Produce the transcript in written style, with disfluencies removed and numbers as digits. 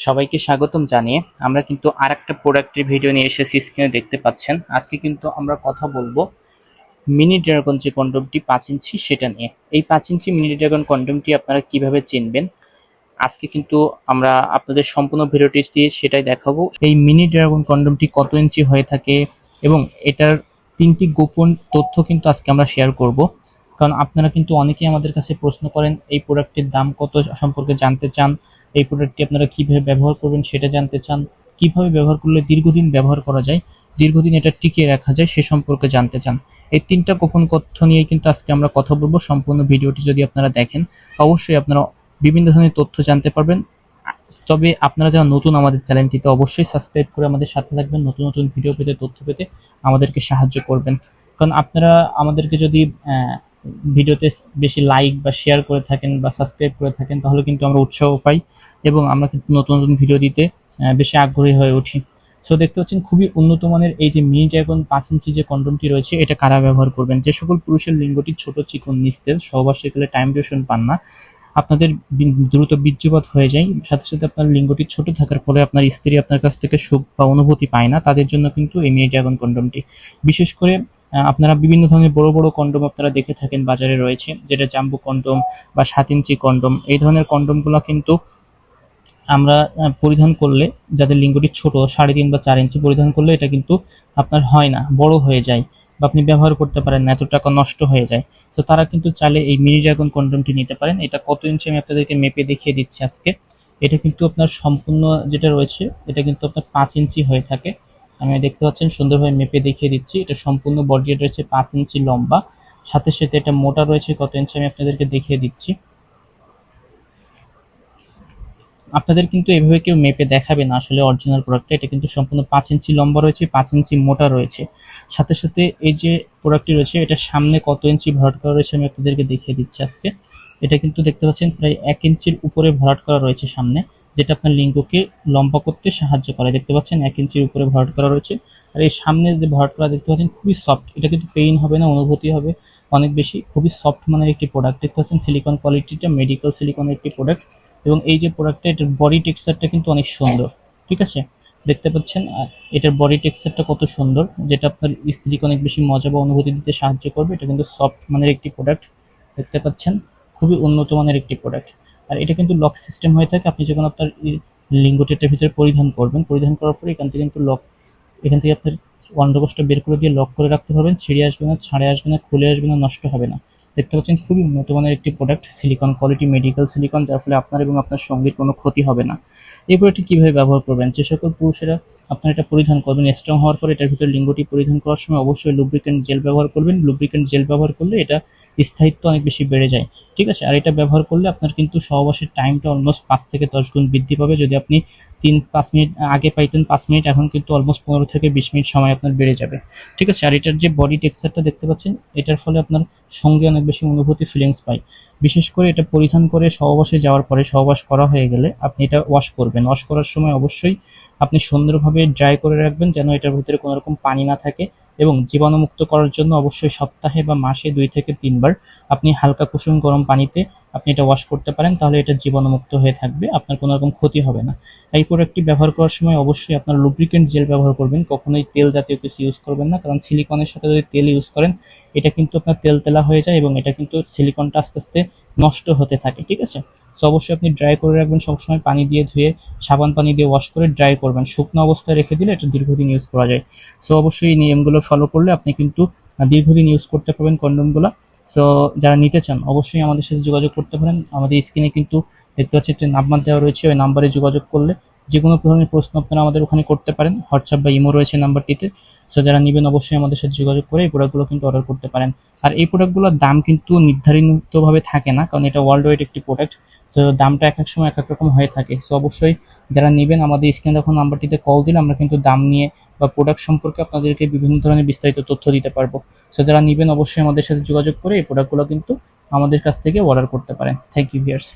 সবাইকে স্বাগতম জানিয়ে আমরা কিন্তু আরেকটা প্রোডাক্টের ভিডিও নিয়ে এসেছি। স্ক্রিনে দেখতে পাচ্ছেন। আজকে কিন্তু আমরা কথা বলবো মিনি ড্রাগন যে কন্ডোমটি 5 ইঞ্চি সেটা নিয়ে। এই 5 ইঞ্চি মিনি ড্রাগন কন্ডোমটি আপনারা কিভাবে চিনবেন, আজকে কিন্তু আমরা আপনাদের সম্পূর্ণ ভিডিওটি দিয়ে সেটাই দেখাবো। এই মিনি ড্রাগন কন্ডোমটি কত ইঞ্চি হয়ে থাকে এবং এটার 3টি গোপন তথ্য কিন্তু আজকে আমরা শেয়ার করব। কারণ আপনারা কিন্তু অনেকেই আমাদের কাছে প্রশ্ন করেন, এই প্রোডাক্টের দাম কত সম্পর্কে জানতে চান, এই প্রোডাক্টটি আপনারা কিভাবে ব্যবহার করবেন সেটা জানতে চান, কিভাবে ব্যবহার করলে দীর্ঘদিন ব্যবহার করা যায়, দীর্ঘদিন এটা টিকিয়ে রাখা যায় সে সম্পর্কে জানতে চান। এই 3টা গোপন তথ্য নিয়ে কিন্তু আজকে আমরা কথা বলবো। সম্পূর্ণ ভিডিওটি যদি আপনারা দেখেন অবশ্যই আপনারা বিভিন্ন ধরনের তথ্য জানতে পারবেন। তবে আপনারা যারা নতুন আমাদের চ্যানেলটিতে অবশ্যই সাবস্ক্রাইব করে আমাদের সাথে থাকবেন, নতুন নতুন ভিডিও পেতে, তথ্য পেতে আমাদেরকে সাহায্য করবেন। কারণ আপনারা আমাদেরকে যদি ভিডিওতে বেশি লাইক বা শেয়ার করে থাকেন বা সাবস্ক্রাইব করে থাকেন তাহলে কিন্তু আমরা উৎসাহ পাই এবং আমরা কিন্তু নতুন নতুন ভিডিও দিতে বেশি আগ্রহী হয়ে উঠি। সো দেখতে পাচ্ছেন খুবই উন্নত মানের এই যে মিনি ড্রাগন 5 ইঞ্চি যে কন্ডোমটি রয়েছে, এটা কারা ব্যবহার করবেন? যে সকল পুরুষের লিঙ্গটি ছোট, চিকন, নিস্তেজ, সহবাসকালে টাইম ডিউরেশন পান না, আপনাদের দ্রুত বীর্যপাত হয়ে যায়, সাথে সাথে আপনার লিঙ্গটি ছোট থাকার ফলে আপনার স্ত্রী আপনার কাছ থেকে সুখ বা অনুভূতি পায় না, তাদের জন্য কিন্তু এই মিনি ড্রাগন কন্ডোমটি। বিশেষ করে আপনারা বিভিন্ন ধরনের বড় বড় কন্ডোম আপনারা দেখে থাকেন বাজারে রয়েছে, যেটা জাম্বো কন্ডোম বা 7 ইঞ্চি কন্ডোম। এই ধরনের কন্ডোমগুলো কিন্তু আমরা পরিধান করলে, যাদের লিঙ্গটি ছোট 3.5 বা 4 ইঞ্চি পরিধান করলে এটা কিন্তু আপনার হয় না, বড় হয়ে যায় বা আপনি ব্যবহার করতে পারেন না, এত টাকা নষ্ট হয়ে যায়। তো তারা কিন্তু চাইলে এই মিনি ড্রাগন কন্ডোমটি নিতে পারেন। এটা কত ইঞ্চি আমি আপনাদেরকে মেপে দেখিয়ে দিচ্ছি আজকে। এটা কিন্তু আপনার সম্পূর্ণ যেটা রয়েছে এটা কিন্তু আপনার 5 ইঞ্চি হয়ে থাকে। আমি দেখতে পাচ্ছেন সুন্দরভাবে মেপে দেখিয়ে দিচ্ছি। এটা সম্পূর্ণ বডি রয়েছে 5 ইঞ্চি লম্বা, সাথে সাথে এটা মোটা রয়েছে কত ইঞ্চি আমি আপনাদেরকে দেখিয়ে দিচ্ছি। আপনাদের কিন্তু এভাবে কেউ মেপে দেখাবে না আসলে অরিজিনাল প্রোডাক্টটা। এটা কিন্তু সম্পূর্ণ 5 ইঞ্চি লম্বা রয়েছে, 5 ইঞ্চি মোটা রয়েছে। সাথে সাথে এই যে প্রোডাক্টটি রয়েছে এটা সামনে কত ইঞ্চি ভরাট করা রয়েছে আমি আপনাদেরকে দেখিয়ে দিচ্ছি আজকে। এটা কিন্তু দেখতে পাচ্ছেন প্রায় 1 ইঞ্চির উপরে ভরাট করা রয়েছে সামনে, যেটা আপনার লিঙ্গকে লম্বা করতে সাহায্য করে। দেখতে পাচ্ছেন 1 ইঞ্চির উপরে ভরাট করা রয়েছে। আর এই সামনে যে ভরাট করা দেখতে পাচ্ছেন খুবই সফট, এটা কিন্তু পেইন হবে না, অনুভূতি হবে অনেক বেশি। খুবই সফট মানের একটি প্রোডাক্ট। দেখতে পাচ্ছেন সিলিকন কোয়ালিটিটা, মেডিকেল সিলিকনের একটি প্রোডাক্ট। এবং এই যে প্রোডাক্টটা, এটার বডি টেক্সচারটা কিন্তু অনেক সুন্দর। ঠিক আছে, দেখতে পাচ্ছেন এটার বডি টেক্সচারটা কত সুন্দর, যেটা আপনার স্ত্রীকে অনেক বেশি মজা বা অনুভূতি দিতে সাহায্য করবে। এটা কিন্তু সফট মানের একটি প্রোডাক্ট, দেখতে পাচ্ছেন খুবই উন্নত মানের একটি প্রোডাক্ট। আর এটা কিন্তু লক সিস্টেম হয়ে থাকে। আপনি যখন আপনার লিঙ্গটিটার ভিতরে পরিধান করবেন, পরিধান করার পরে এখান থেকে কিন্তু লক, এখান থেকে আপনার অন্ডকোষটা বের করে দিয়ে লক করে রাখতে পারবেন। ছিঁড়ে আসবে না, ছাড়ে আসবে না, খুলে আসবে না, নষ্ট হবে না। দেখতে পাচ্ছেন খুবই উন্নত মানের একটি product, silicon quality, medical silicon, যার ফলে আপনার এবং আপনার সঙ্গীর কোনো ক্ষতি হবে না। এই প্রোডাক্টটি কীভাবে ব্যবহার করবেন? যে সকল পুরুষেরা আপনার এটা পরিধান করবেন, স্ট্রং হওয়ার পর এটার ভিতরে লিঙ্গটি পরিধান করার সময় অবশ্যই লুব্রিকেন্ট জেল ব্যবহার করবেন। লুব্রিকেন্ট জেল ব্যবহার করলে এটা স্থায়িত্ব অনেক বেশি বেড়ে যায়। ঠিক আছে, আর এটা ব্যবহার করলে আপনার কিন্তু সহবাসের টাইমটা অলমোস্ট 5 থেকে 10 গুণ বৃদ্ধি পাবে। যদি আপনি 3-5 মিনিট আগে পাইতেন 5 মিনিট, এখন কিন্তু অলমোস্ট 15 থেকে 20 মিনিট সময় আপনার বেড়ে যাবে। ঠিক আছে, আর এটার যে বডি টেক্সচারটা দেখতে পাচ্ছেন, এটার ফলে আপনার সঙ্গে অনেক বেশি অনুভূতি, ফিলিংস পাই। বিশেষ করে এটা পরিধান করে সহবাসে যাওয়ার পরে, সহবাস করা হয়ে গেলে আপনি এটা ওয়াশ করবেন। ওয়াশ করার সময় অবশ্যই আপনি সুন্দরভাবে ড্রাই করে রাখবেন, যেন এটার ভিতরে কোনো রকম পানি না থাকে। এবং জীবাণুমুক্ত করার জন্য অবশ্যই সপ্তাহে বা মাসে 2 থেকে 3 বার আপনি হালকা কুসুম গরম পানিতে আপনি এটা ওয়াশ করতে পারেন, তাহলে এটা জীবাণুমুক্ত হয়ে থাকবে, আপনার কোনো রকম ক্ষতি হবে না। এই প্রোডাক্টটি ব্যবহার করার সময় অবশ্যই আপনার লুব্রিকেন্ট জেল ব্যবহার করবেন, কখনোই তেল জাতীয় কিছু ইউজ করবেন না। কারণ সিলিকনের সাথে যদি তেল ইউজ করেন এটা কিন্তু আপনার তেলতেলা হয়ে যায় এবং এটা কিন্তু সিলিকনটা আস্তে আস্তে নষ্ট হতে থাকে। ঠিক আছে, সো অবশ্যই আপনি ড্রাই করে রাখবেন সবসময়, পানি দিয়ে ধুয়ে, সাবান পানি দিয়ে ওয়াশ করে ড্রাই করবেন। শুকনো অবস্থায় রেখে দিলে এটা দীর্ঘদিন ইউজ করা যায়। সো অবশ্যই এই নিয়মগুলো ফলো করলে আপনি কিন্তু দীর্ঘদিন ইউজ করতে পারবেন কন্ডোমগুলো। সো যারা নিতে চান অবশ্যই আমাদের সাথে যোগাযোগ করতে পারেন। আমাদের স্ক্রিনে কিন্তু দেখতে পাচ্ছি একটা নাম্বার দেওয়া রয়েছে, ওই নাম্বারে যোগাযোগ করলে যে কোনো ধরনের প্রশ্ন আপনারা আমাদের ওখানে করতে পারেন। হোয়াটসঅ্যাপ বা ইমো রয়েছে নাম্বারটিতে। সো যারা নেবেন অবশ্যই আমাদের সাথে যোগাযোগ করে এই প্রোডাক্টগুলো কিন্তু অর্ডার করতে পারেন। আর এই প্রোডাক্টগুলোর দাম কিন্তু নির্ধারিতভাবে থাকে না, কারণ এটা ওয়ার্ল্ড ওয়াইড একটি প্রোডাক্ট। সো দামটা এক এক সময় এক এক রকম হয়ে থাকে। সো অবশ্যই যারা নেবেন আমাদের স্ক্রিনে দেখুন নাম্বারটিতে কল দিলে আমরা কিন্তু দাম নিয়ে বা প্রোডাক্ট সম্পর্কে আপনাদেরকে বিভিন্ন ধরনের বিস্তারিত তথ্য দিতে পারবো। সো যারা নেবেন অবশ্যই আমাদের সাথে যোগাযোগ করে এই প্রোডাক্টগুলো কিন্তু আমাদের কাছ থেকে অর্ডার করতে পারেন। Thank you viewers.